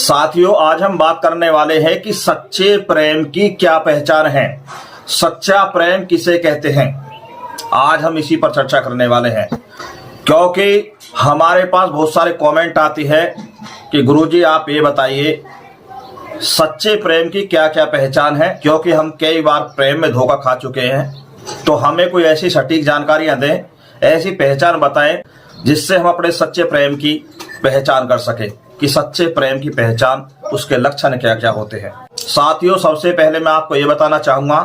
साथियों, आज हम बात करने वाले हैं कि सच्चे प्रेम की क्या पहचान है, सच्चा प्रेम किसे कहते हैं। आज हम इसी पर चर्चा करने वाले हैं, क्योंकि हमारे पास बहुत सारे कमेंट आती है कि गुरुजी आप ये बताइए सच्चे प्रेम की क्या क्या पहचान है, क्योंकि हम कई बार प्रेम में धोखा खा चुके हैं। तो हमें कोई ऐसी सटीक जानकारियां दें, ऐसी पहचान बताएं जिससे हम अपने सच्चे प्रेम की पहचान कर सके कि सच्चे प्रेम की पहचान, उसके लक्षण क्या क्या होते हैं। साथियों, सबसे पहले मैं आपको ये बताना चाहूंगा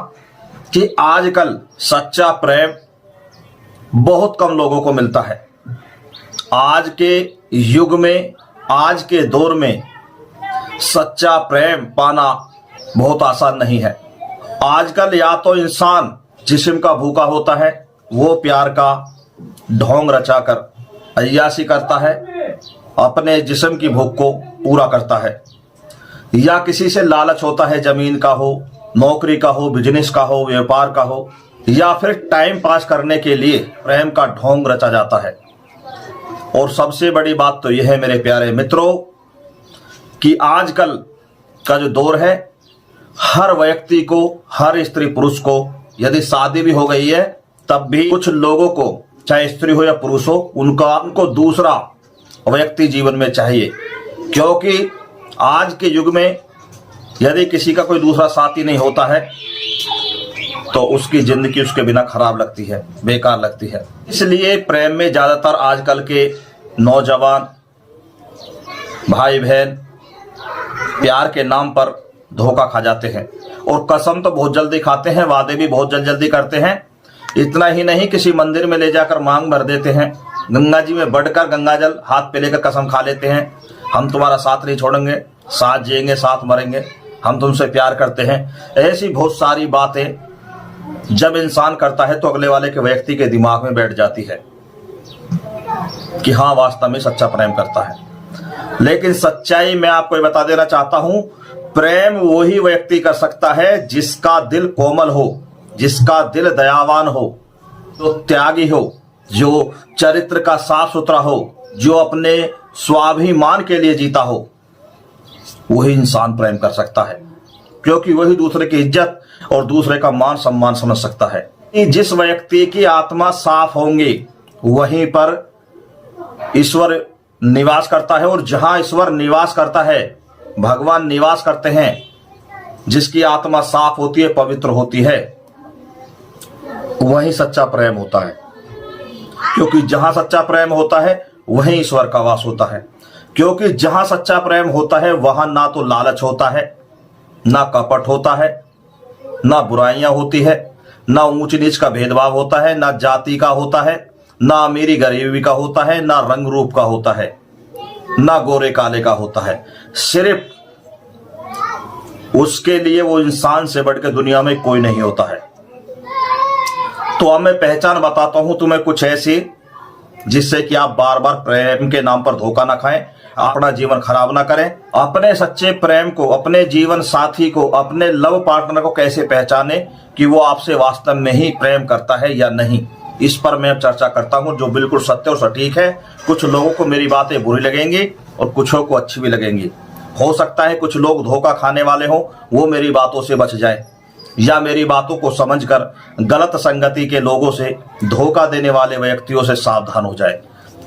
कि आजकल सच्चा प्रेम बहुत कम लोगों को मिलता है। आज के युग में, आज के दौर में सच्चा प्रेम पाना बहुत आसान नहीं है। आजकल या तो इंसान जिस्म का भूखा होता है, वो प्यार का ढोंग रचाकर अय्याशी करता है, अपने जिस्म की भूख को पूरा करता है, या किसी से लालच होता है, जमीन का हो, नौकरी का हो, बिजनेस का हो, व्यापार का हो, या फिर टाइम पास करने के लिए प्रेम का ढोंग रचा जाता है। और सबसे बड़ी बात तो यह है मेरे प्यारे मित्रों कि आजकल का जो दौर है, हर व्यक्ति को, हर स्त्री पुरुष को, यदि शादी भी हो गई है तब भी कुछ लोगों को, चाहे स्त्री हो या पुरुष हो, उनको दूसरा व्यक्ति जीवन में चाहिए। क्योंकि आज के युग में यदि किसी का कोई दूसरा साथी नहीं होता है तो उसकी जिंदगी उसके बिना खराब लगती है, बेकार लगती है। इसलिए प्रेम में ज्यादातर आजकल के नौजवान भाई बहन प्यार के नाम पर धोखा खा जाते हैं, और कसम तो बहुत जल्दी खाते हैं, वादे भी बहुत जल्दी करते हैं। इतना ही नहीं, किसी मंदिर में ले जाकर मांग भर देते हैं, गंगा जी में बढ़कर गंगा जल हाथ पे लेकर कसम खा लेते हैं, हम तुम्हारा साथ नहीं छोड़ेंगे, साथ जिएंगे, साथ मरेंगे, हम तुमसे प्यार करते हैं। ऐसी बहुत सारी बातें जब इंसान करता है तो अगले वाले के व्यक्ति के दिमाग में बैठ जाती है कि हाँ, वास्तव में सच्चा प्रेम करता है। लेकिन सच्चाई मैं आपको ये बता देना चाहता हूं, प्रेम वही व्यक्ति कर सकता है जिसका दिल कोमल हो, जिसका दिल दयावान हो, जो त्यागी हो, जो चरित्र का साफ सुथरा हो, जो अपने स्वाभिमान के लिए जीता हो, वही इंसान प्रेम कर सकता है। क्योंकि वही दूसरे की इज्जत और दूसरे का मान सम्मान समझ सकता है। जिस व्यक्ति की आत्मा साफ होंगी वहीं पर ईश्वर निवास करता है, और जहां ईश्वर निवास करता है, भगवान निवास करते हैं, जिसकी आत्मा साफ होती है, पवित्र होती है, वही सच्चा प्रेम होता है। क्योंकि जहां सच्चा प्रेम होता है वहीं ईश्वर का वास होता है। क्योंकि जहां सच्चा प्रेम होता है वहां ना तो लालच होता है, ना कपट होता है, ना बुराइयां होती है, ना ऊंच नीच का भेदभाव होता है, ना जाति का होता है, ना अमीरी गरीबी का होता है, ना रंग रूप का होता है, ना गोरे काले का होता है। सिर्फ उसके लिए वो इंसान से बढ़कर दुनिया में कोई नहीं होता है। तो अब मैं पहचान बताता हूं तुम्हें कुछ ऐसी, जिससे कि आप बार बार प्रेम के नाम पर धोखा ना खाएं, अपना जीवन खराब ना करें। अपने सच्चे प्रेम को, अपने जीवन साथी को, अपने लव पार्टनर को कैसे पहचाने कि वो आपसे वास्तव में ही प्रेम करता है या नहीं, इस पर मैं अब चर्चा करता हूं, जो बिल्कुल सत्य और सटीक है। कुछ लोगों को मेरी बातें बुरी लगेंगी और कुछों को अच्छी भी लगेंगी। हो सकता है कुछ लोग धोखा खाने वाले हों, वो मेरी बातों से बच जाए, या मेरी बातों को समझकर गलत संगति के लोगों से, धोखा देने वाले व्यक्तियों से सावधान हो जाए।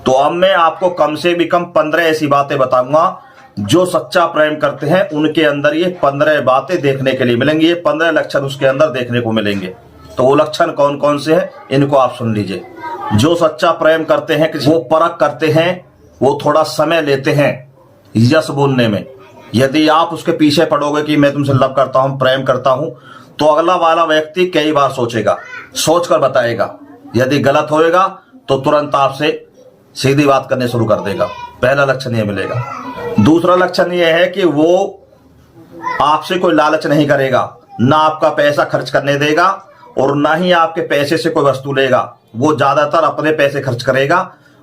तो अब मैं आपको कम से भी कम 15 ऐसी बातें बताऊंगा जो सच्चा प्रेम करते हैं, उनके अंदर ये 15 बातें देखने के लिए मिलेंगी, ये 15 लक्षण उसके अंदर देखने को मिलेंगे। तो वो लक्षण कौन कौन से हैं, इनको आप सुन लीजिए। जो सच्चा प्रेम करते हैं, वो परख करते हैं, वो थोड़ा समय लेते हैं यस बोलने में। यदि आप उसके पीछे पड़ोगे कि मैं तुमसे लव करता हूं, प्रेम करता हूं, तो अगला वाला व्यक्ति कई बार सोचेगा, सोचकर बताएगा। यदि गलत होएगा तो तुरंत आपसे सीधी बात करने शुरू कर देगा। पहला लक्षण यह मिलेगा। दूसरा लक्षण यह है कि वो आपसे कोई लालच नहीं करेगा, ना आपका पैसा खर्च करने देगा और ना ही आपके पैसे से कोई वस्तु लेगा। वो ज्यादातर अपने पैसे खर्च करेगा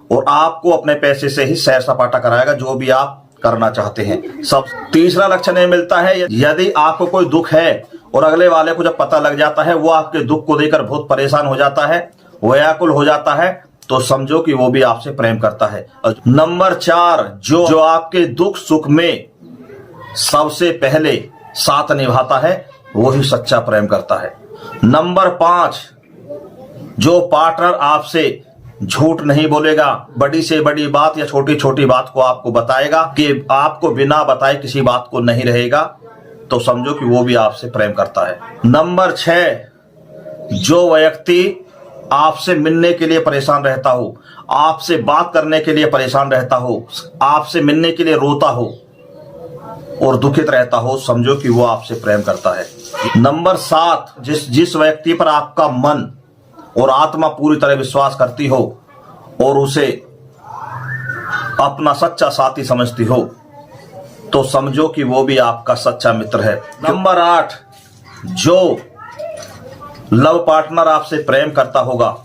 और आपको अपने पैसे से ही सैर सपाटा कराएगा, जो भी आप करना चाहते हैं। सब तीसरा लक्षण यह मिलता है, यदि आपको कोई दुख है और अगले वाले को जब पता लग जाता है, वो आपके दुख को देकर बहुत परेशान हो जाता है, व्याकुल हो जाता है, तो समझो कि वो भी आपसे प्रेम करता है। नंबर 4, जो आपके दुख सुख में सबसे पहले साथ निभाता है वही सच्चा प्रेम करता है। नंबर 5, जो पार्टनर आपसे झूठ नहीं बोलेगा, बड़ी से बड़ी बात या छोटी छोटी बात को आपको बताएगा कि आपको बिना बताए किसी बात को नहीं रहेगा, तो समझो कि वो भी आपसे प्रेम करता है। नंबर 6, जो व्यक्ति आपसे मिलने के लिए परेशान रहता हो, आपसे बात करने के लिए परेशान रहता हो, आपसे मिलने के लिए रोता हो और दुखित रहता हो, समझो कि वो आपसे प्रेम करता है। नंबर 7, जिस व्यक्ति पर आपका मन और आत्मा पूरी तरह विश्वास करती हो और उसे अपना सच्चा साथी समझती हो, तो समझो कि वो भी आपका सच्चा मित्र है। नंबर 8, जो लव पार्टनर आपसे प्रेम करता होगा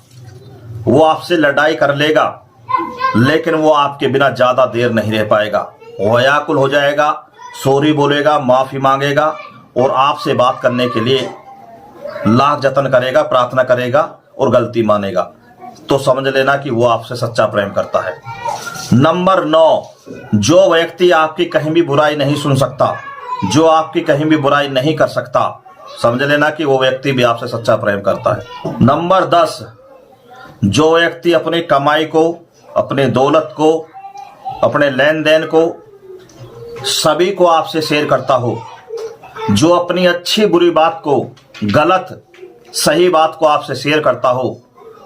वो आपसे लड़ाई कर लेगा, लेकिन वो आपके बिना ज्यादा देर नहीं रह पाएगा। वो व्याकुल हो जाएगा, सॉरी बोलेगा, माफी मांगेगा और आपसे बात करने के लिए लाख जतन करेगा, प्रार्थना करेगा और गलती मानेगा, तो समझ लेना कि वो आपसे सच्चा प्रेम करता है। नंबर 9, जो व्यक्ति आपकी कहीं भी बुराई नहीं सुन सकता, जो आपकी कहीं भी बुराई नहीं कर सकता, समझ लेना कि वो व्यक्ति भी आपसे सच्चा प्रेम करता है। नंबर 10, जो व्यक्ति अपनी कमाई को, अपने दौलत को, अपने लेन देन को सभी को आपसे शेयर करता हो, जो अपनी अच्छी बुरी बात को, गलत सही बात को आपसे शेयर करता हो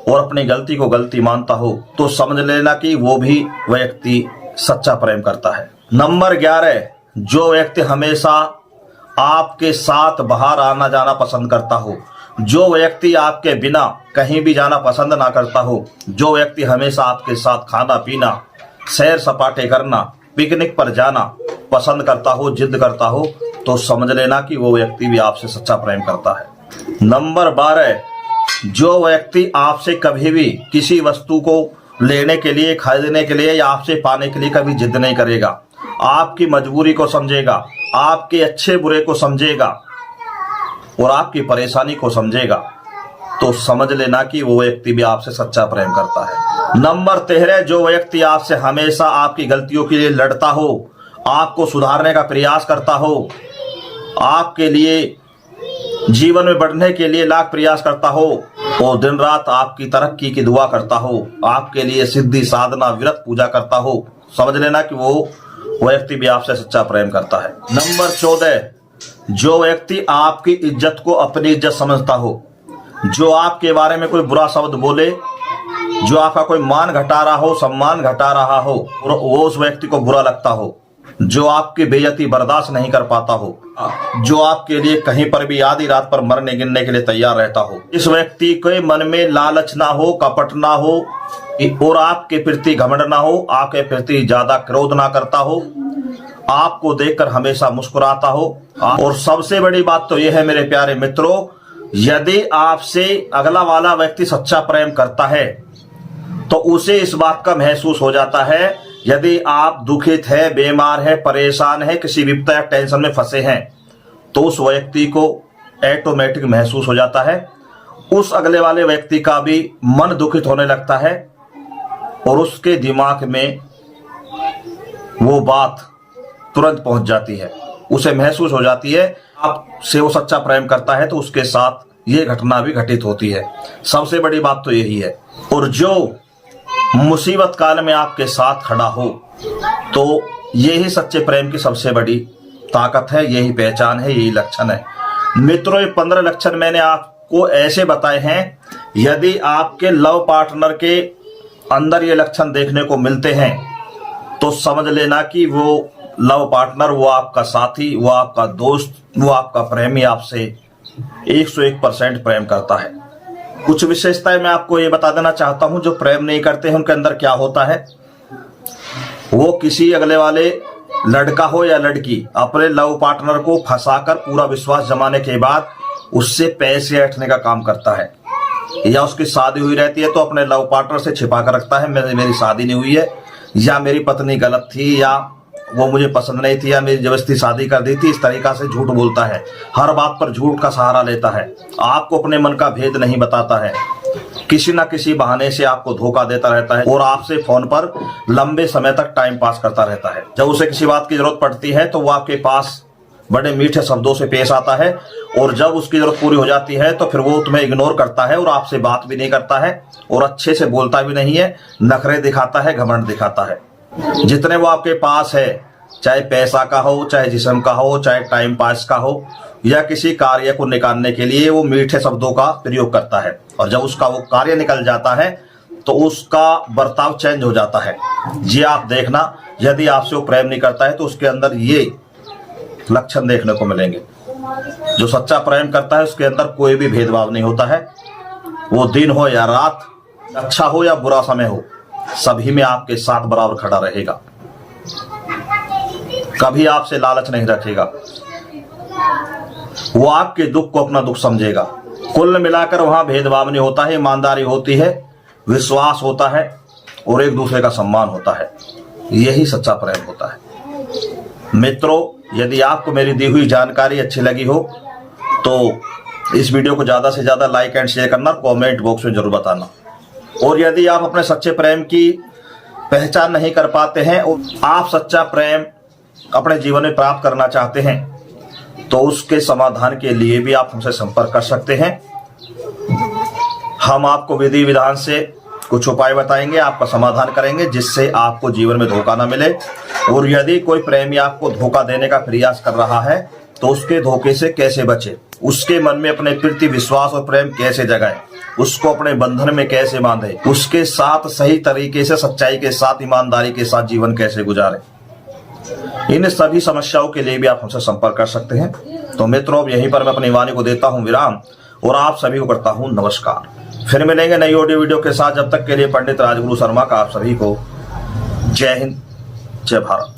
और अपनी गलती को गलती मानता हो, तो समझ लेना कि वो भी व्यक्ति सच्चा प्रेम करता है। नंबर 11, जो व्यक्ति हमेशा आपके साथ बाहर आना जाना पसंद करता हो, जो व्यक्ति आपके बिना कहीं भी जाना पसंद ना करता हो, जो व्यक्ति हमेशा आपके साथ खाना पीना, सैर सपाटे करना, पिकनिक पर जाना पसंद करता हो, जिद करता हो, तो समझ लेना कि वो व्यक्ति भी आपसे सच्चा प्रेम करता है। नंबर 12, जो व्यक्ति आपसे कभी भी किसी वस्तु को लेने के लिए, खरीदने के लिए या आपसे पाने के लिए कभी जिद नहीं करेगा, आपकी मजबूरी को समझेगा, आपके अच्छे बुरे को समझेगा और आपकी परेशानी को समझेगा, तो समझ लेना कि वो व्यक्ति भी आपसे सच्चा प्रेम करता है। नंबर 13, जो व्यक्ति आपसे हमेशा आपकी गलतियों के लिए लड़ता हो, आपको सुधारने का प्रयास करता हो, आपके लिए जीवन में बढ़ने के लिए लाख प्रयास करता हो और दिन रात आपकी तरक्की की दुआ करता हो, आपके लिए सिद्धि साधना व्रत पूजा करता हो, समझ लेना कि वो व्यक्ति भी आपसे सच्चा प्रेम करता है। नंबर 14, जो व्यक्ति आपकी इज्जत को अपनी इज्जत समझता हो, जो आपके बारे में कोई बुरा शब्द बोले, जो आपका कोई मान घटा रहा हो, सम्मान घटा रहा हो, वो उस व्यक्ति को बुरा लगता हो, जो आपकी बेइज्जती बर्दाश्त नहीं कर पाता हो, जो आपके लिए कहीं पर भी आधी रात पर मरने गिरने के लिए तैयार रहता हो, इस व्यक्ति के मन में लालच ना हो, कपट ना हो और आपके प्रति घमंड ना हो, आपके प्रति ज्यादा क्रोध ना करता हो, आपको देखकर हमेशा मुस्कुराता हो। और सबसे बड़ी बात तो यह है मेरे प्यारे मित्रों, यदि आपसे अगला वाला व्यक्ति सच्चा प्रेम करता है तो उसे इस बात का महसूस हो जाता है, यदि आप दुखित है, बीमार है, परेशान है, किसी विपदा या टेंशन में फंसे हैं, तो उस व्यक्ति को ऑटोमेटिक महसूस हो जाता है, उस अगले वाले व्यक्ति का भी मन दुखित होने लगता है और उसके दिमाग में वो बात तुरंत पहुंच जाती है, उसे महसूस हो जाती है आपसे वो सच्चा प्रेम करता है, तो उसके साथ ये घटना भी घटित होती है। सबसे बड़ी बात तो यही है। और जो मुसीबत काल में आपके साथ खड़ा हो, तो यही सच्चे प्रेम की सबसे बड़ी ताकत है, यही पहचान है, यही लक्षण है। मित्रों, ये 15 लक्षण मैंने आपको ऐसे बताए हैं, यदि आपके लव पार्टनर के अंदर ये लक्षण देखने को मिलते हैं तो समझ लेना कि वो लव पार्टनर, वो आपका साथी, वो आपका दोस्त, वो आपका प्रेमी आपसे 101% प्रेम करता है। कुछ विशेषताएं मैं आपको ये बता देना चाहता हूं, जो प्रेम नहीं करते हैं उनके अंदर क्या होता है। वो किसी अगले वाले लड़का हो या लड़की अपने लव पार्टनर को फंसाकर पूरा विश्वास जमाने के बाद उससे पैसे ऐंठने का काम करता है, या उसकी शादी हुई रहती है तो अपने लव पार्टनर से छिपा कर रखता है, मेरी शादी नहीं हुई है, या मेरी पत्नी गलत थी, या वो मुझे पसंद नहीं थी, या मेरी जबरदस्ती शादी कर दी थी। इस तरीका से झूठ बोलता है, हर बात पर झूठ का सहारा लेता है, आपको अपने मन का भेद नहीं बताता है, किसी ना किसी बहाने से आपको धोखा देता रहता है और आपसे फोन पर लंबे समय तक टाइम पास करता रहता है। जब उसे किसी बात की जरूरत पड़ती है तो वो आपके पास बड़े मीठे शब्दों से पेश आता है और जब उसकी जरूरत पूरी हो जाती है तो फिर वो तुम्हें इग्नोर करता है और आपसे बात भी नहीं करता है और अच्छे से बोलता भी नहीं है, नखरे दिखाता है, घमंड दिखाता है। जितने वो आपके पास है, चाहे पैसा का हो, चाहे जिस्म का हो, चाहे टाइम पास का हो या किसी कार्य को निकालने के लिए, वो मीठे शब्दों का प्रयोग करता है और जब उसका वो कार्य निकल जाता है तो उसका बर्ताव चेंज हो जाता है। जी आप देखना, यदि आपसे वो प्रेम नहीं करता है तो उसके अंदर ये लक्षण देखने को मिलेंगे। जो सच्चा प्रेम करता है उसके अंदर कोई भी भेदभाव नहीं होता है। वो दिन हो या रात, अच्छा हो या बुरा समय हो, सभी में आपके साथ बराबर खड़ा रहेगा। कभी आपसे लालच नहीं रखेगा। वो आपके दुख को अपना दुख समझेगा। कुल मिलाकर वहां भेदभाव नहीं होता है, ईमानदारी होती है, विश्वास होता है और एक दूसरे का सम्मान होता है। यही सच्चा प्रेम होता है। मित्रों, यदि आपको मेरी दी हुई जानकारी अच्छी लगी हो तो इस वीडियो को ज्यादा से ज्यादा लाइक एंड शेयर करना, कमेंट बॉक्स में जरूर बताना। और यदि आप अपने सच्चे प्रेम की पहचान नहीं कर पाते हैं और आप सच्चा प्रेम अपने जीवन में प्राप्त करना चाहते हैं तो उसके समाधान के लिए भी आप हमसे संपर्क कर सकते हैं। हम आपको विधि विधान से कुछ उपाय बताएंगे, आपका समाधान करेंगे जिससे आपको जीवन में धोखा ना मिले। और यदि कोई प्रेमी आपको धोखा देने का प्रयास कर रहा है तो उसके धोखे से कैसे बचे, उसके मन में अपने प्रति विश्वास और प्रेम कैसे जगाए, उसको अपने बंधन में कैसे बांधे, उसके साथ सही तरीके से, सच्चाई के साथ, ईमानदारी के साथ जीवन कैसे गुजारे, इन सभी समस्याओं के लिए भी आप हमसे संपर्क कर सकते हैं। तो मित्रों, अब यहीं पर मैं अपनी वाणी को देता हूं विराम और आप सभी को करता हूं नमस्कार। फिर मिलेंगे नई ऑडियो वीडियो के साथ। जब तक के लिए पंडित राजगुरु शर्मा का आप सभी को जय हिंद, जय भारत।